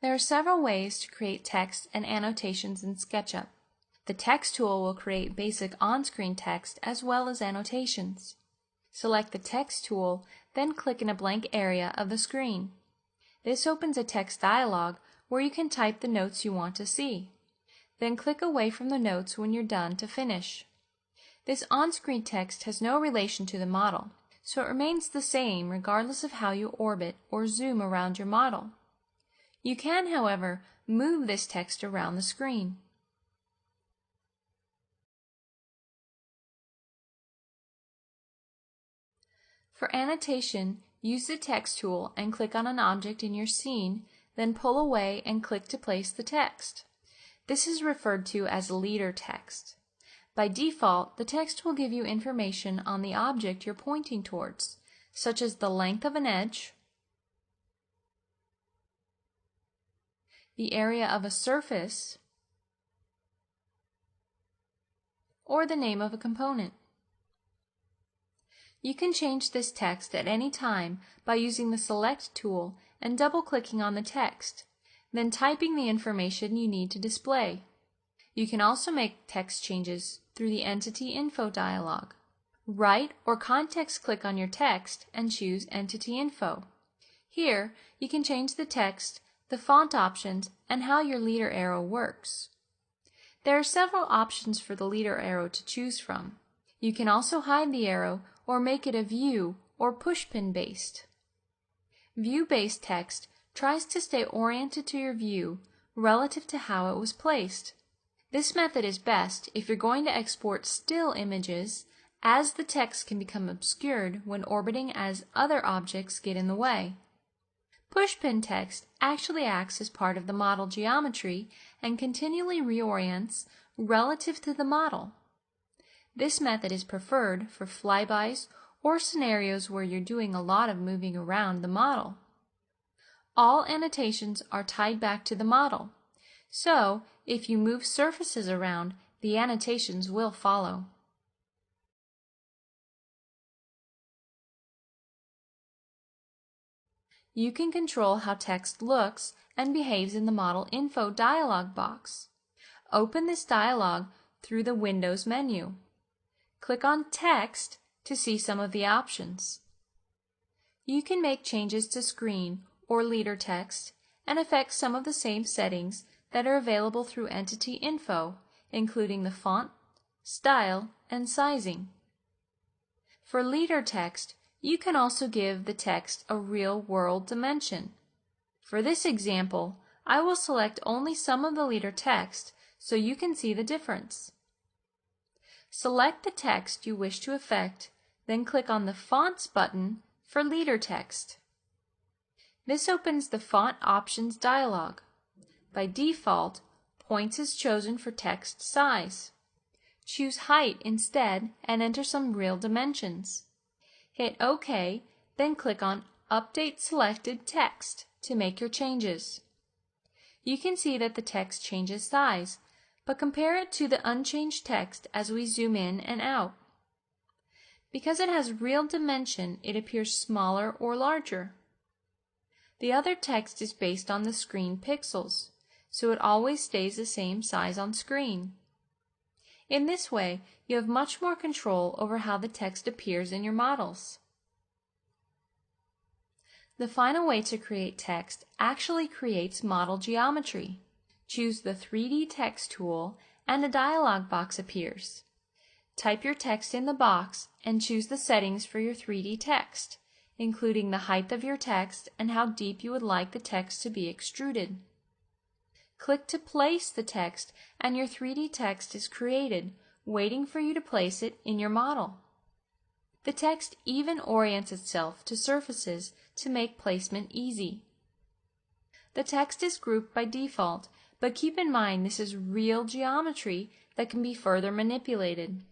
There are several ways to create text and annotations in SketchUp. The Text tool will create basic on-screen text as well as annotations. Select the Text tool, then click in a blank area of the screen. This opens a text dialog where you can type the notes you want to see. Then click away from the notes when you're done to finish. This on-screen text has no relation to the model, so it remains the same regardless of how you orbit or zoom around your model. You can, however, move this text around the screen. For annotation, use the Text tool and click on an object in your scene, then pull away and click to place the text. This is referred to as leader text. By default, the text will give you information on the object you're pointing towards, such as the length of an edge, the area of a surface, or the name of a component. You can change this text at any time by using the Select tool and double-clicking on the text, then typing the information you need to display. You can also make text changes through the Entity Info dialog. Right or context click on your text and choose Entity Info. Here, you can change the text, the font options, and how your leader arrow works. There are several options for the leader arrow to choose from. You can also hide the arrow or make it a view or pushpin based. View-based text tries to stay oriented to your view relative to how it was placed. This method is best if you're going to export still images, as the text can become obscured when orbiting as other objects get in the way. Pushpin text actually acts as part of the model geometry and continually reorients relative to the model. This method is preferred for flybys or scenarios where you're doing a lot of moving around the model. All annotations are tied back to the model, so if you move surfaces around, the annotations will follow. You can control how text looks and behaves in the Model Info dialog box. Open this dialog through the Windows menu. Click on Text to see some of the options. You can make changes to screen or leader text and affect some of the same settings that are available through Entity Info, including the font, style, and sizing. For leader text, you can also give the text a real-world dimension. For this example, I will select only some of the leader text so you can see the difference. Select the text you wish to affect, then click on the Fonts button for leader text. This opens the Font Options dialog. By default, points is chosen for text size. Choose height instead and enter some real dimensions. Hit OK, then click on Update Selected Text to make your changes. You can see that the text changes size, but compare it to the unchanged text as we zoom in and out. Because it has real dimension, it appears smaller or larger. The other text is based on the screen pixels, so it always stays the same size on screen. In this way, you have much more control over how the text appears in your models. The final way to create text actually creates model geometry. Choose the 3D Text tool and a dialog box appears. Type your text in the box and choose the settings for your 3D text, including the height of your text and how deep you would like the text to be extruded. Click to place the text and your 3D text is created, waiting for you to place it in your model. The text even orients itself to surfaces to make placement easy. The text is grouped by default, but keep in mind this is real geometry that can be further manipulated.